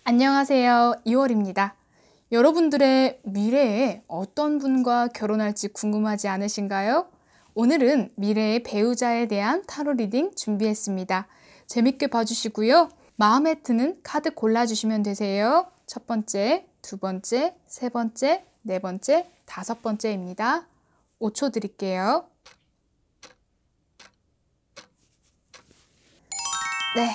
안녕하세요. 2월입니다. 여러분들의 미래에 어떤 분과 결혼할지 궁금하지 않으신가요? 오늘은 미래의 배우자에 대한 타로 리딩 준비했습니다. 재밌게 봐주시고요. 마음에 드는 카드 골라주시면 되세요. 첫 번째, 두 번째, 세 번째, 네 번째, 다섯 번째입니다. 5초 드릴게요. 네.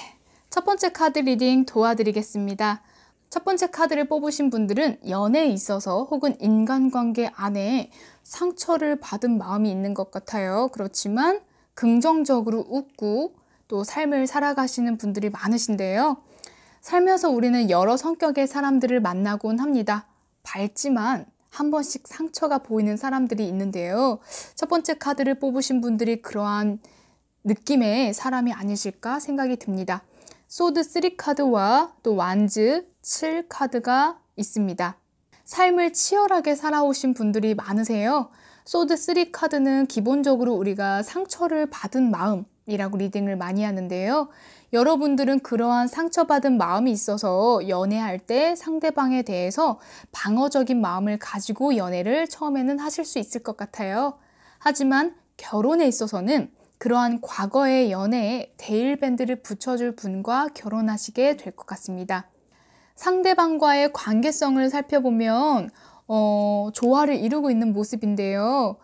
첫 번째 카드 리딩 도와드리겠습니다. 첫 번째 카드를 뽑으신 분들은 연애에 있어서 혹은 인간관계 안에 상처를 받은 마음이 있는 것 같아요. 그렇지만 긍정적으로 웃고 또 삶을 살아가시는 분들이 많으신데요. 살면서 우리는 여러 성격의 사람들을 만나곤 합니다. 밝지만 한 번씩 상처가 보이는 사람들이 있는데요. 첫 번째 카드를 뽑으신 분들이 그러한 느낌의 사람이 아니실까 생각이 듭니다. 소드 3 카드와 또 완즈 7 카드가 있습니다. 삶을 치열하게 살아오신 분들이 많으세요. 소드 3 카드는 기본적으로 우리가 상처를 받은 마음이라고 리딩을 많이 하는데요. 여러분들은 그러한 상처받은 마음이 있어서 연애할 때 상대방에 대해서 방어적인 마음을 가지고 연애를 처음에는 하실 수 있을 것 같아요. 하지만 결혼에 있어서는 그러한 과거의 연애에 데일밴드를 붙여줄 분과 결혼하시게 될 것 같습니다. 상대방과의 관계성을 살펴보면 조화를 이루고 있는 모습인데요.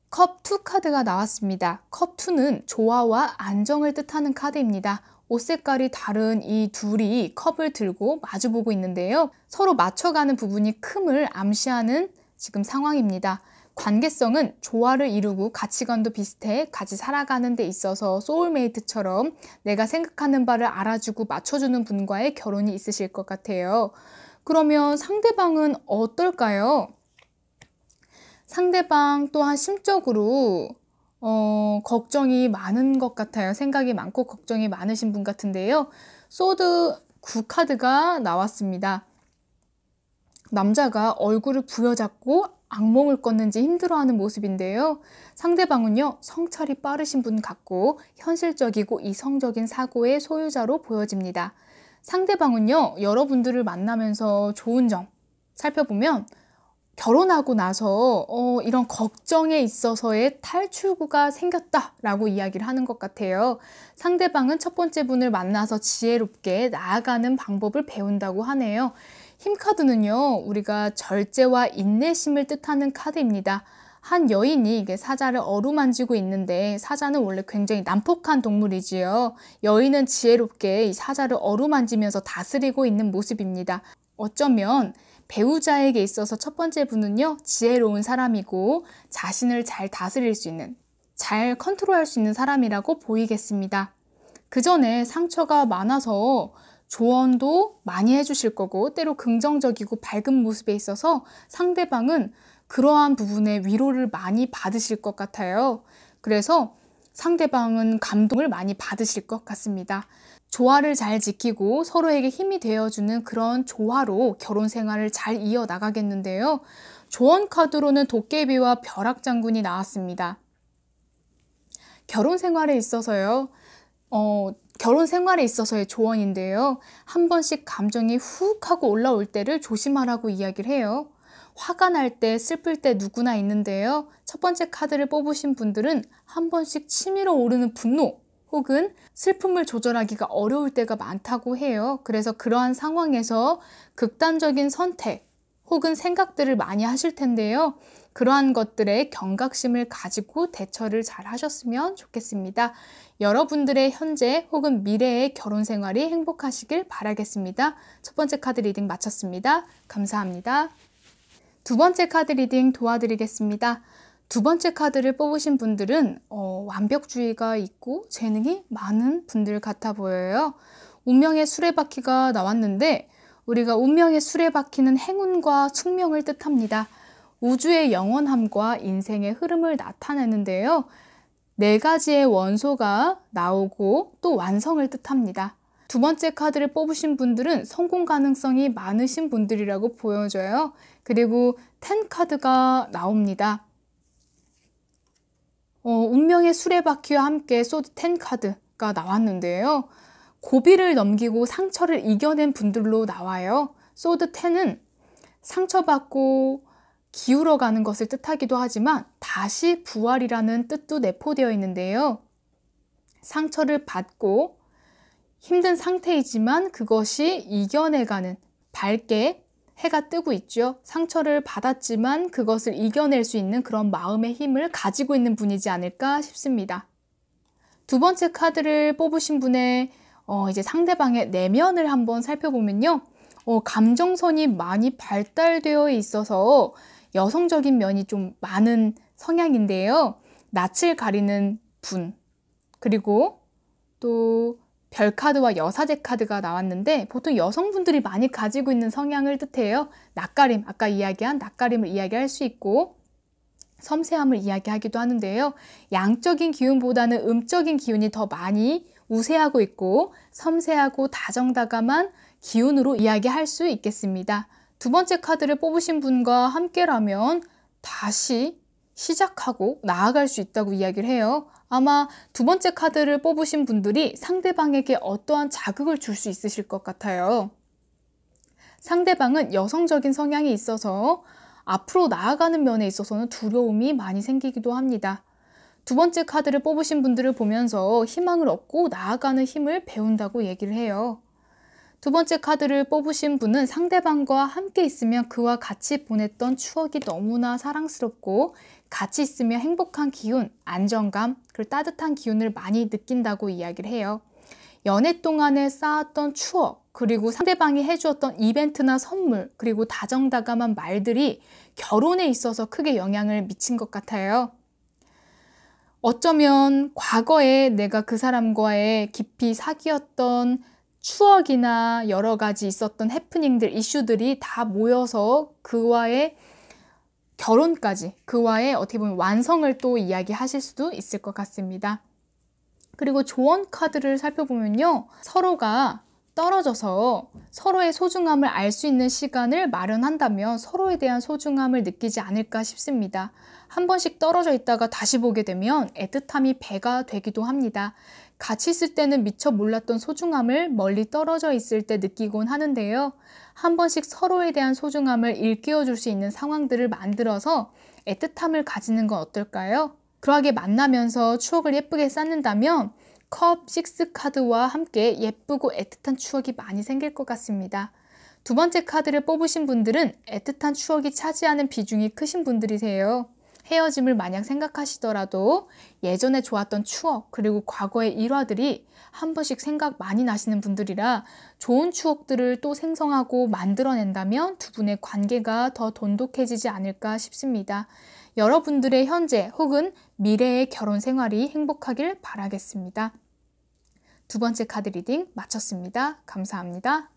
컵 2 카드가 나왔습니다. 컵 2는 조화와 안정을 뜻하는 카드입니다. 옷 색깔이 다른 이 둘이 컵을 들고 마주보고 있는데요. 서로 맞춰가는 부분이 큼을 암시하는 지금 상황입니다. 관계성은 조화를 이루고 가치관도 비슷해 같이 살아가는 데 있어서 소울메이트처럼 내가 생각하는 바를 알아주고 맞춰주는 분과의 결혼이 있으실 것 같아요. 그러면 상대방은 어떨까요? 상대방 또한 심적으로 걱정이 많은 것 같아요. 생각이 많고 걱정이 많으신 분 같은데요. 소드 9 카드가 나왔습니다. 남자가 얼굴을 부여잡고 악몽을 꿨는지 힘들어하는 모습인데요. 상대방은요, 성찰이 빠르신 분 같고 현실적이고 이성적인 사고의 소유자로 보여집니다. 상대방은요, 여러분들을 만나면서 좋은 점 살펴보면 결혼하고 나서 이런 걱정에 있어서의 탈출구가 생겼다라고 이야기를 하는 것 같아요. 상대방은 첫 번째 분을 만나서 지혜롭게 나아가는 방법을 배운다고 하네요. 힘 카드는요, 우리가 절제와 인내심을 뜻하는 카드입니다. 한 여인이 이게 사자를 어루만지고 있는데 사자는 원래 굉장히 난폭한 동물이지요. 여인은 지혜롭게 이 사자를 어루만지면서 다스리고 있는 모습입니다. 어쩌면 배우자에게 있어서 첫 번째 분은요, 지혜로운 사람이고 자신을 잘 다스릴 수 있는, 잘 컨트롤할 수 있는 사람이라고 보이겠습니다. 그 전에 상처가 많아서 조언도 많이 해주실 거고 때로 긍정적이고 밝은 모습에 있어서 상대방은 그러한 부분에 위로를 많이 받으실 것 같아요. 그래서 상대방은 감동을 많이 받으실 것 같습니다. 조화를 잘 지키고 서로에게 힘이 되어주는 그런 조화로 결혼 생활을 잘 이어나가겠는데요. 조언 카드로는 도깨비와 벼락장군이 나왔습니다. 결혼 생활에 있어서요. 결혼 생활에 있어서의 조언인데요. 한 번씩 감정이 훅 하고 올라올 때를 조심하라고 이야기를 해요. 화가 날 때, 슬플 때 누구나 있는데요. 첫 번째 카드를 뽑으신 분들은 한 번씩 치밀어 오르는 분노 혹은 슬픔을 조절하기가 어려울 때가 많다고 해요. 그래서 그러한 상황에서 극단적인 선택 혹은 생각들을 많이 하실 텐데요. 그러한 것들에 경각심을 가지고 대처를 잘 하셨으면 좋겠습니다. 여러분들의 현재 혹은 미래의 결혼 생활이 행복하시길 바라겠습니다. 첫 번째 카드 리딩 마쳤습니다. 감사합니다. 두 번째 카드 리딩 도와드리겠습니다. 두 번째 카드를 뽑으신 분들은 완벽주의가 있고 재능이 많은 분들 같아 보여요. 운명의 수레바퀴가 나왔는데 우리가 운명의 수레바퀴는 행운과 숙명을 뜻합니다. 우주의 영원함과 인생의 흐름을 나타내는데요. 4가지의 원소가 나오고 또 완성을 뜻합니다. 두 번째 카드를 뽑으신 분들은 성공 가능성이 많으신 분들이라고 보여져요. 그리고 10 카드가 나옵니다. 운명의 수레바퀴와 함께 소드 10 카드가 나왔는데요. 고비를 넘기고 상처를 이겨낸 분들로 나와요. 소드 10은 상처받고 기울어가는 것을 뜻하기도 하지만 다시 부활이라는 뜻도 내포되어 있는데요. 상처를 받고 힘든 상태이지만 그것이 이겨내가는, 밝게 해가 뜨고 있죠. 상처를 받았지만 그것을 이겨낼 수 있는 그런 마음의 힘을 가지고 있는 분이지 않을까 싶습니다. 두 번째 카드를 뽑으신 분의 이제 상대방의 내면을 한번 살펴보면요. 감정선이 많이 발달되어 있어서 여성적인 면이 좀 많은 성향인데요. 낯을 가리는 분, 그리고 또 별카드와 여사제 카드가 나왔는데 보통 여성분들이 많이 가지고 있는 성향을 뜻해요. 낯가림, 아까 이야기한 낯가림을 이야기할 수 있고 섬세함을 이야기하기도 하는데요. 양적인 기운보다는 음적인 기운이 더 많이 우세하고 있고 섬세하고 다정다감한 기운으로 이야기할 수 있겠습니다. 두 번째 카드를 뽑으신 분과 함께라면 다시 시작하고 나아갈 수 있다고 이야기를 해요. 아마 두 번째 카드를 뽑으신 분들이 상대방에게 어떠한 자극을 줄 수 있으실 것 같아요. 상대방은 여성적인 성향이 있어서 앞으로 나아가는 면에 있어서는 두려움이 많이 생기기도 합니다. 두 번째 카드를 뽑으신 분들을 보면서 희망을 얻고 나아가는 힘을 배운다고 얘기를 해요. 두 번째 카드를 뽑으신 분은 상대방과 함께 있으면 그와 같이 보냈던 추억이 너무나 사랑스럽고 같이 있으면 행복한 기운, 안정감, 그리고 따뜻한 기운을 많이 느낀다고 이야기를 해요. 연애 동안에 쌓았던 추억, 그리고 상대방이 해주었던 이벤트나 선물, 그리고 다정다감한 말들이 결혼에 있어서 크게 영향을 미친 것 같아요. 어쩌면 과거에 내가 그 사람과의 깊이 사귀었던 추억이나 여러 가지 있었던 해프닝들, 이슈들이 다 모여서 그와의 결혼까지, 그와의 어떻게 보면 완성을 또 이야기하실 수도 있을 것 같습니다. 그리고 조언 카드를 살펴보면요. 서로가 떨어져서 서로의 소중함을 알 수 있는 시간을 마련한다면 서로에 대한 소중함을 느끼지 않을까 싶습니다. 한 번씩 떨어져 있다가 다시 보게 되면 애틋함이 배가 되기도 합니다. 같이 있을 때는 미처 몰랐던 소중함을 멀리 떨어져 있을 때 느끼곤 하는데요. 한 번씩 서로에 대한 소중함을 일깨워줄 수 있는 상황들을 만들어서 애틋함을 가지는 건 어떨까요? 그러하게 만나면서 추억을 예쁘게 쌓는다면 컵 6 카드와 함께 예쁘고 애틋한 추억이 많이 생길 것 같습니다. 두 번째 카드를 뽑으신 분들은 애틋한 추억이 차지하는 비중이 크신 분들이세요. 헤어짐을 만약 생각하시더라도 예전에 좋았던 추억, 그리고 과거의 일화들이 한 번씩 생각 많이 나시는 분들이라 좋은 추억들을 또 생성하고 만들어낸다면 두 분의 관계가 더 돈독해지지 않을까 싶습니다. 여러분들의 현재 혹은 미래의 결혼 생활이 행복하길 바라겠습니다. 두 번째 카드 리딩 마쳤습니다. 감사합니다.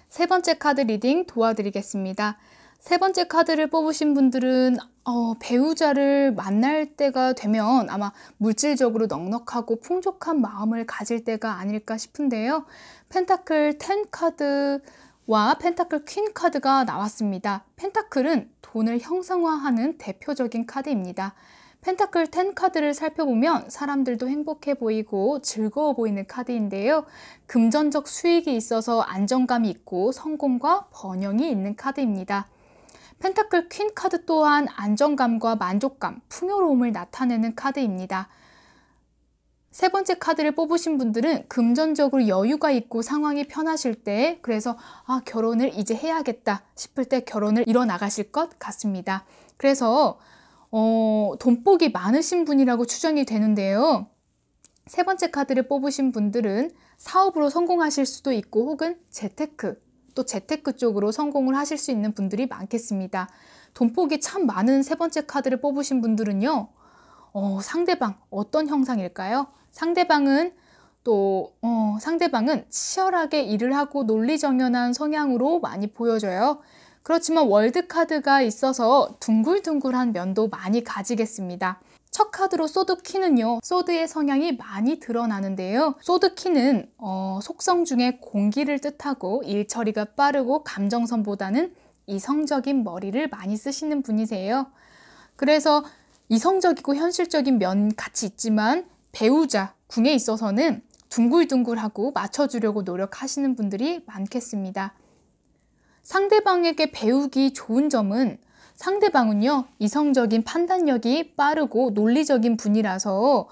세 번째 카드 리딩 도와드리겠습니다. 세 번째 카드를 뽑으신 분들은 배우자를 만날 때가 되면 아마 물질적으로 넉넉하고 풍족한 마음을 가질 때가 아닐까 싶은데요. 펜타클 10 카드와 펜타클 퀸 카드가 나왔습니다. 펜타클은 돈을 형상화하는 대표적인 카드입니다. 펜타클 10 카드를 살펴보면 사람들도 행복해 보이고 즐거워 보이는 카드인데요. 금전적 수익이 있어서 안정감이 있고 성공과 번영이 있는 카드입니다. 펜타클 퀸 카드 또한 안정감과 만족감, 풍요로움을 나타내는 카드입니다. 세 번째 카드를 뽑으신 분들은 금전적으로 여유가 있고 상황이 편하실 때, 그래서 결혼을 이제 해야겠다 싶을 때 결혼을 이뤄나가실 것 같습니다. 그래서 돈복이 많으신 분이라고 추정이 되는데요. 세 번째 카드를 뽑으신 분들은 사업으로 성공하실 수도 있고 혹은 재테크, 또 재테크 쪽으로 성공을 하실 수 있는 분들이 많겠습니다. 돈복이 참 많은 세 번째 카드를 뽑으신 분들은요. 상대방 어떤 형상일까요? 상대방은 치열하게 일을 하고 논리정연한 성향으로 많이 보여져요. 그렇지만 월드카드가 있어서 둥글둥글한 면도 많이 가지겠습니다. 첫 카드로 소드키는요. 소드의 성향이 많이 드러나는데요. 소드키는 속성 중에 공기를 뜻하고 일 처리가 빠르고 감정선보다는 이성적인 머리를 많이 쓰시는 분이세요. 그래서 이성적이고 현실적인 면 같이 있지만 배우자, 궁에 있어서는 둥글둥글하고 맞춰주려고 노력하시는 분들이 많겠습니다. 상대방에게 배우기 좋은 점은 상대방은요, 이성적인 판단력이 빠르고 논리적인 분이라서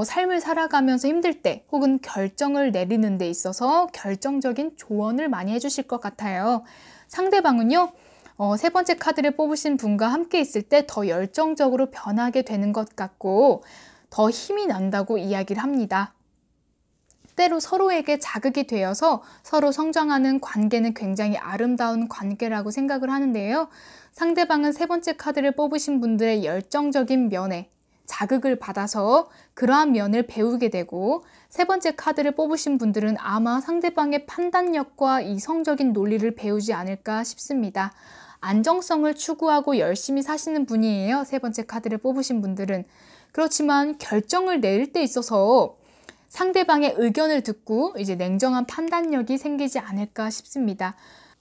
삶을 살아가면서 힘들 때 혹은 결정을 내리는 데 있어서 결정적인 조언을 많이 해주실 것 같아요. 상대방은요, 세 번째 카드를 뽑으신 분과 함께 있을 때 더 열정적으로 변하게 되는 것 같고 더 힘이 난다고 이야기를 합니다. 때로 서로에게 자극이 되어서 서로 성장하는 관계는 굉장히 아름다운 관계라고 생각을 하는데요. 상대방은 세 번째 카드를 뽑으신 분들의 열정적인 면에 자극을 받아서 그러한 면을 배우게 되고, 세 번째 카드를 뽑으신 분들은 아마 상대방의 판단력과 이성적인 논리를 배우지 않을까 싶습니다. 안정성을 추구하고 열심히 사시는 분이에요. 세 번째 카드를 뽑으신 분들은. 그렇지만 결정을 내릴 때 있어서 상대방의 의견을 듣고 이제 냉정한 판단력이 생기지 않을까 싶습니다.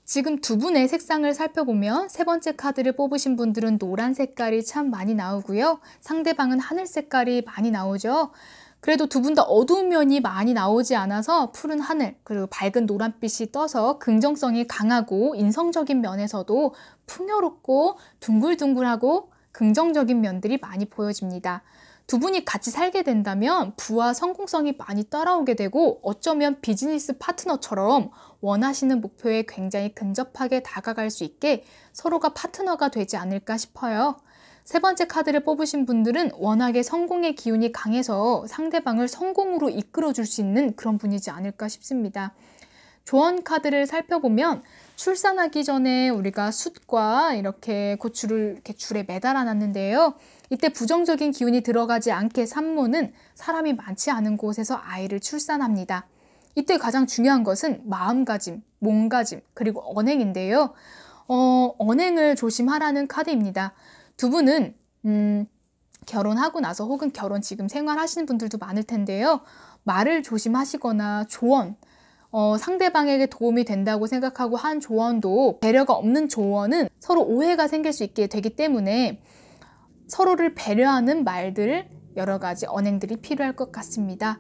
지금 두 분의 색상을 살펴보면 세 번째 카드를 뽑으신 분들은 노란 색깔이 참 많이 나오고요. 상대방은 하늘 색깔이 많이 나오죠. 그래도 두 분 다 어두운 면이 많이 나오지 않아서 푸른 하늘 그리고 밝은 노란빛이 떠서 긍정성이 강하고 인성적인 면에서도 풍요롭고 둥글둥글하고 긍정적인 면들이 많이 보여집니다. 두 분이 같이 살게 된다면 부와 성공성이 많이 따라오게 되고 어쩌면 비즈니스 파트너처럼 원하시는 목표에 굉장히 근접하게 다가갈 수 있게 서로가 파트너가 되지 않을까 싶어요. 세 번째 카드를 뽑으신 분들은 워낙에 성공의 기운이 강해서 상대방을 성공으로 이끌어 줄 수 있는 그런 분이지 않을까 싶습니다. 조언 카드를 살펴보면 출산하기 전에 우리가 숯과 이렇게 고추를 이렇게 줄에 매달아 놨는데요. 이때 부정적인 기운이 들어가지 않게 산모는 사람이 많지 않은 곳에서 아이를 출산합니다. 이때 가장 중요한 것은 마음가짐, 몸가짐, 그리고 언행인데요. 언행을 조심하라는 카드입니다. 두 분은 결혼하고 나서 혹은 결혼 지금 생활하시는 분들도 많을 텐데요. 말을 조심하시거나 조언, 상대방에게 도움이 된다고 생각하고 한 조언도 배려가 없는 조언은 서로 오해가 생길 수 있게 되기 때문에 서로를 배려하는 말들, 여러 가지 언행들이 필요할 것 같습니다.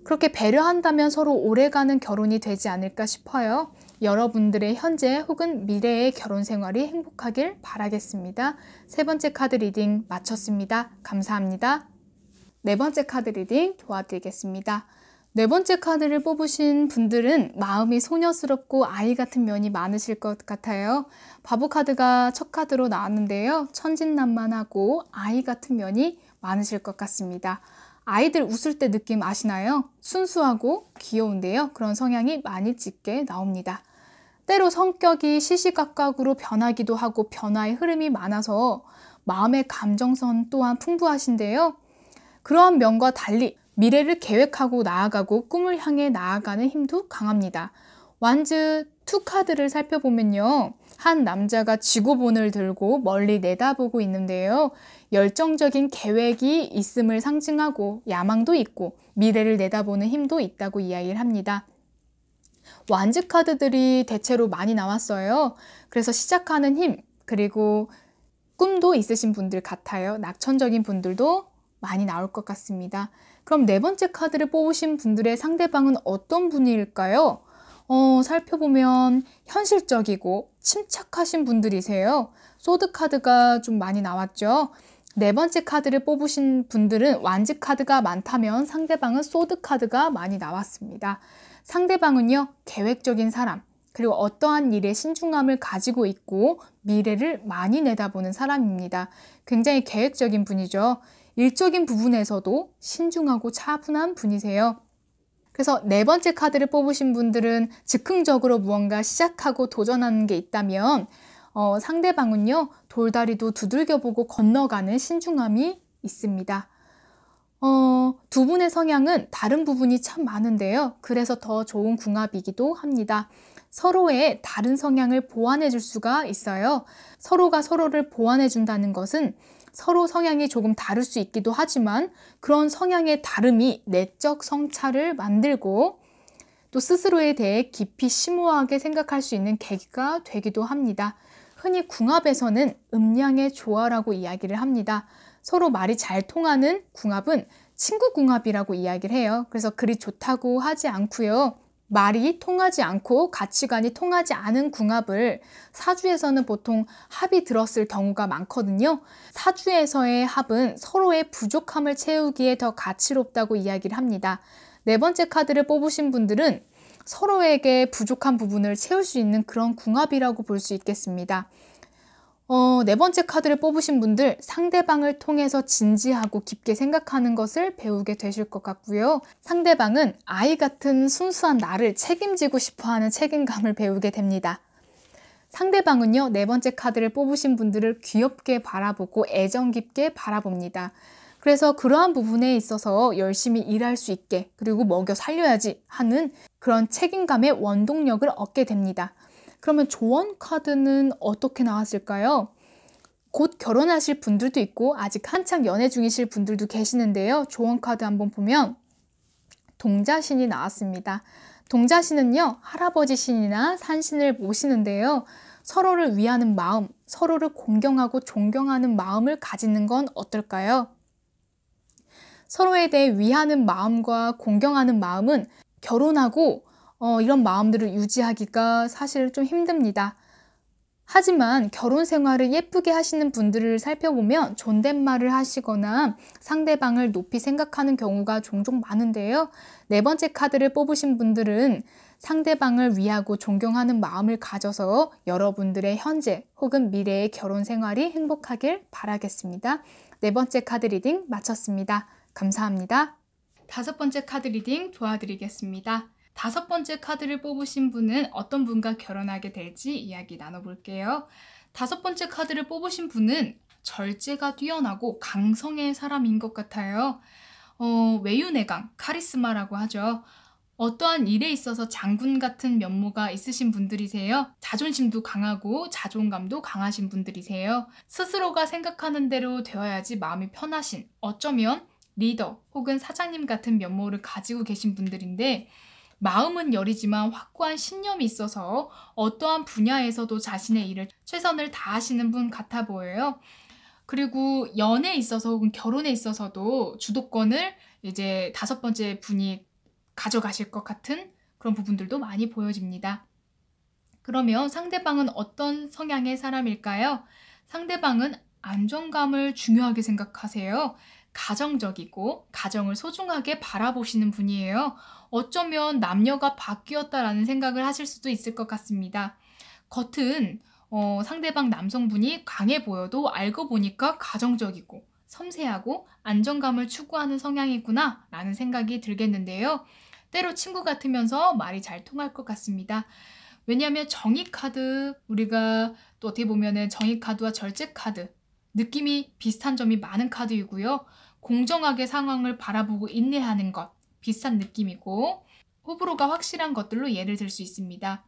그렇게 배려한다면 서로 오래가는 결혼이 되지 않을까 싶어요. 여러분들의 현재 혹은 미래의 결혼 생활이 행복하길 바라겠습니다. 세 번째 카드 리딩 마쳤습니다. 감사합니다. 네 번째 카드 리딩 도와드리겠습니다. 네 번째 카드를 뽑으신 분들은 마음이 소녀스럽고 아이 같은 면이 많으실 것 같아요. 바보 카드가 첫 카드로 나왔는데요. 천진난만하고 아이 같은 면이 많으실 것 같습니다. 아이들 웃을 때 느낌 아시나요? 순수하고 귀여운데요. 그런 성향이 많이 짙게 나옵니다. 때로 성격이 시시각각으로 변하기도 하고 변화의 흐름이 많아서 마음의 감정선 또한 풍부하신데요. 그러한 면과 달리 미래를 계획하고 나아가고 꿈을 향해 나아가는 힘도 강합니다. 완즈 2 카드를 살펴보면요. 한 남자가 지구본을 들고 멀리 내다보고 있는데요. 열정적인 계획이 있음을 상징하고 야망도 있고 미래를 내다보는 힘도 있다고 이야기를 합니다. 완즈 카드들이 대체로 많이 나왔어요. 그래서 시작하는 힘, 그리고 꿈도 있으신 분들 같아요. 낙천적인 분들도 많이 나올 것 같습니다. 그럼 네 번째 카드를 뽑으신 분들의 상대방은 어떤 분일까요? 살펴보면 현실적이고 침착하신 분들이세요. 소드 카드가 좀 많이 나왔죠. 네 번째 카드를 뽑으신 분들은 완즈 카드가 많다면 상대방은 소드 카드가 많이 나왔습니다. 상대방은요, 계획적인 사람, 그리고 어떠한 일에 신중함을 가지고 있고 미래를 많이 내다보는 사람입니다. 굉장히 계획적인 분이죠. 일적인 부분에서도 신중하고 차분한 분이세요. 그래서 네 번째 카드를 뽑으신 분들은 즉흥적으로 무언가 시작하고 도전하는 게 있다면 상대방은요, 돌다리도 두들겨보고 건너가는 신중함이 있습니다. 두 분의 성향은 다른 부분이 참 많은데요. 그래서 더 좋은 궁합이기도 합니다. 서로의 다른 성향을 보완해 줄 수가 있어요. 서로가 서로를 보완해 준다는 것은 서로 성향이 조금 다를 수 있기도 하지만 그런 성향의 다름이 내적 성찰을 만들고 또 스스로에 대해 깊이 심오하게 생각할 수 있는 계기가 되기도 합니다. 흔히 궁합에서는 음양의 조화라고 이야기를 합니다. 서로 말이 잘 통하는 궁합은 친구궁합이라고 이야기를 해요. 그래서 그리 좋다고 하지 않고요. 말이 통하지 않고 가치관이 통하지 않은 궁합을 사주에서는 보통 합이 들었을 경우가 많거든요. 사주에서의 합은 서로의 부족함을 채우기에 더 가치롭다고 이야기를 합니다. 네 번째 카드를 뽑으신 분들은 서로에게 부족한 부분을 채울 수 있는 그런 궁합이라고 볼 수 있겠습니다. 네 번째 카드를 뽑으신 분들, 상대방을 통해서 진지하고 깊게 생각하는 것을 배우게 되실 것 같고요. 상대방은 아이 같은 순수한 나를 책임지고 싶어하는 책임감을 배우게 됩니다. 상대방은요, 네 번째 카드를 뽑으신 분들을 귀엽게 바라보고 애정 깊게 바라봅니다. 그래서 그러한 부분에 있어서 열심히 일할 수 있게, 그리고 먹여 살려야지 하는 그런 책임감의 원동력을 얻게 됩니다. 그러면 조언 카드는 어떻게 나왔을까요? 곧 결혼하실 분들도 있고 아직 한창 연애 중이실 분들도 계시는데요. 조언 카드 한번 보면 동자신이 나왔습니다. 동자신은요, 할아버지 신이나 산신을 모시는데요. 서로를 위하는 마음, 서로를 공경하고 존경하는 마음을 가지는 건 어떨까요? 서로에 대해 위하는 마음과 공경하는 마음은 결혼하고 이런 마음들을 유지하기가 사실 좀 힘듭니다. 하지만 결혼 생활을 예쁘게 하시는 분들을 살펴보면 존댓말을 하시거나 상대방을 높이 생각하는 경우가 종종 많은데요. 네 번째 카드를 뽑으신 분들은 상대방을 위하고 존경하는 마음을 가져서 여러분들의 현재 혹은 미래의 결혼 생활이 행복하길 바라겠습니다. 네 번째 카드 리딩 마쳤습니다. 감사합니다. 다섯 번째 카드 리딩 도와드리겠습니다. 다섯 번째 카드를 뽑으신 분은 어떤 분과 결혼하게 될지 이야기 나눠볼게요. 다섯 번째 카드를 뽑으신 분은 절제가 뛰어나고 강성의 사람인 것 같아요. 외유내강, 카리스마라고 하죠. 어떠한 일에 있어서 장군 같은 면모가 있으신 분들이세요. 자존심도 강하고 자존감도 강하신 분들이세요. 스스로가 생각하는 대로 되어야지 마음이 편하신, 어쩌면 리더 혹은 사장님 같은 면모를 가지고 계신 분들인데, 마음은 여리지만 확고한 신념이 있어서 어떠한 분야에서도 자신의 일을 최선을 다하시는 분 같아 보여요. 그리고 연애에 있어서 혹은 결혼에 있어서도 주도권을 이제 다섯 번째 분이 가져가실 것 같은 그런 부분들도 많이 보여집니다. 그러면 상대방은 어떤 성향의 사람일까요? 상대방은 안정감을 중요하게 생각하세요. 가정적이고 가정을 소중하게 바라보시는 분이에요. 어쩌면 남녀가 바뀌었다라는 생각을 하실 수도 있을 것 같습니다. 겉은 상대방 남성분이 강해 보여도 알고 보니까 가정적이고 섬세하고 안정감을 추구하는 성향이구나 라는 생각이 들겠는데요. 때로 친구 같으면서 말이 잘 통할 것 같습니다. 왜냐하면 정의카드, 우리가 또 어떻게 보면 정의카드와 절제카드 느낌이 비슷한 점이 많은 카드이고요. 공정하게 상황을 바라보고 인내하는 것 비슷한 느낌이고, 호불호가 확실한 것들로 예를 들 수 있습니다.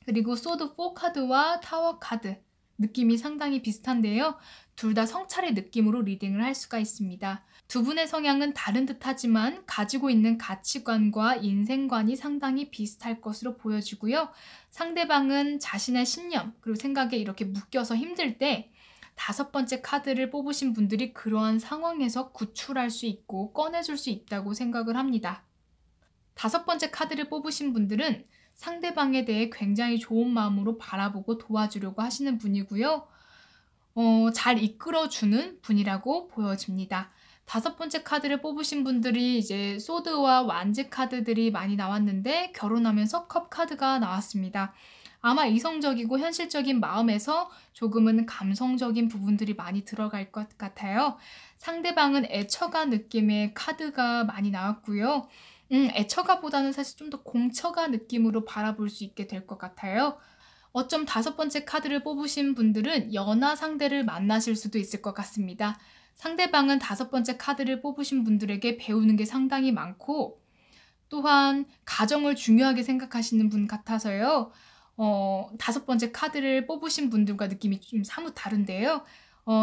그리고 소드 4 카드와 타워 카드 느낌이 상당히 비슷한데요. 둘 다 성찰의 느낌으로 리딩을 할 수가 있습니다. 두 분의 성향은 다른 듯 하지만 가지고 있는 가치관과 인생관이 상당히 비슷할 것으로 보여지고요. 상대방은 자신의 신념 그리고 생각에 이렇게 묶여서 힘들 때 다섯 번째 카드를 뽑으신 분들이 그러한 상황에서 구출할 수 있고 꺼내줄 수 있다고 생각을 합니다. 다섯 번째 카드를 뽑으신 분들은 상대방에 대해 굉장히 좋은 마음으로 바라보고 도와주려고 하시는 분이고요. 잘 이끌어주는 분이라고 보여집니다. 다섯 번째 카드를 뽑으신 분들이 이제 소드와 완즈 카드들이 많이 나왔는데 결혼하면서 컵 카드가 나왔습니다. 아마 이성적이고 현실적인 마음에서 조금은 감성적인 부분들이 많이 들어갈 것 같아요. 상대방은 애처가 느낌의 카드가 많이 나왔고요. 애처가보다는 사실 좀 더 공처가 느낌으로 바라볼 수 있게 될 것 같아요. 어쩜 다섯 번째 카드를 뽑으신 분들은 연하 상대를 만나실 수도 있을 것 같습니다. 상대방은 다섯 번째 카드를 뽑으신 분들에게 배우는 게 상당히 많고, 또한 가정을 중요하게 생각하시는 분 같아서요. 다섯 번째 카드를 뽑으신 분들과 느낌이 좀 사뭇 다른데요.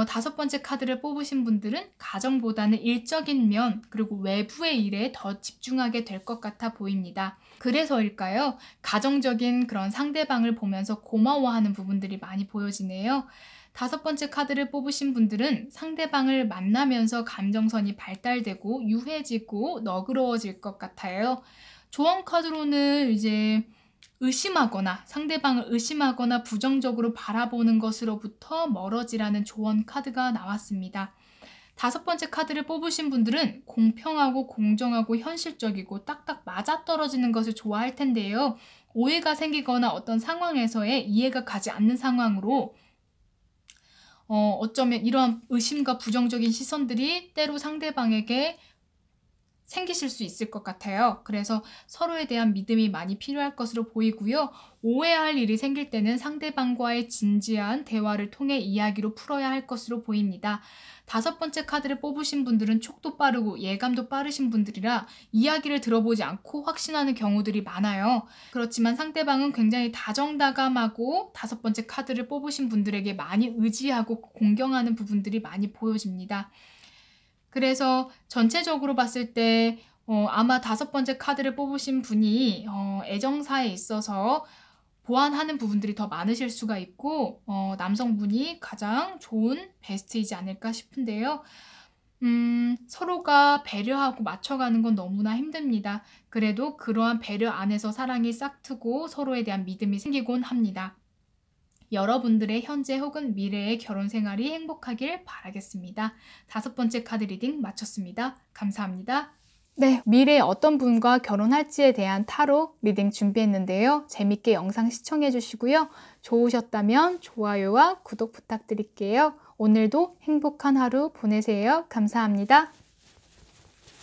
다섯 번째 카드를 뽑으신 분들은 가정보다는 일적인 면 그리고 외부의 일에 더 집중하게 될 것 같아 보입니다. 그래서일까요? 가정적인 그런 상대방을 보면서 고마워하는 부분들이 많이 보여지네요. 다섯 번째 카드를 뽑으신 분들은 상대방을 만나면서 감정선이 발달되고 유해지고 너그러워질 것 같아요. 조언 카드로는 이제 의심하거나 상대방을 의심하거나 부정적으로 바라보는 것으로부터 멀어지라는 조언 카드가 나왔습니다. 다섯 번째 카드를 뽑으신 분들은 공평하고 공정하고 현실적이고 딱딱 맞아떨어지는 것을 좋아할 텐데요. 오해가 생기거나 어떤 상황에서의 이해가 가지 않는 상황으로 어쩌면 이러한 의심과 부정적인 시선들이 때로 상대방에게 생기실 수 있을 것 같아요. 그래서 서로에 대한 믿음이 많이 필요할 것으로 보이고요. 오해할 일이 생길 때는 상대방과의 진지한 대화를 통해 이야기로 풀어야 할 것으로 보입니다. 다섯 번째 카드를 뽑으신 분들은 촉도 빠르고 예감도 빠르신 분들이라 이야기를 들어보지 않고 확신하는 경우들이 많아요. 그렇지만 상대방은 굉장히 다정다감하고 다섯 번째 카드를 뽑으신 분들에게 많이 의지하고 공경하는 부분들이 많이 보여집니다. 그래서 전체적으로 봤을 때 아마 다섯 번째 카드를 뽑으신 분이 애정사에 있어서 보완하는 부분들이 더 많으실 수가 있고 남성분이 가장 좋은 베스트이지 않을까 싶은데요. 서로가 배려하고 맞춰가는 건 너무나 힘듭니다. 그래도 그러한 배려 안에서 사랑이 싹트고 서로에 대한 믿음이 생기곤 합니다. 여러분들의 현재 혹은 미래의 결혼 생활이 행복하길 바라겠습니다. 다섯 번째 카드 리딩 마쳤습니다. 감사합니다. 네, 미래에 어떤 분과 결혼할지에 대한 타로 리딩 준비했는데요. 재밌게 영상 시청해 주시고요. 좋으셨다면 좋아요와 구독 부탁드릴게요. 오늘도 행복한 하루 보내세요. 감사합니다.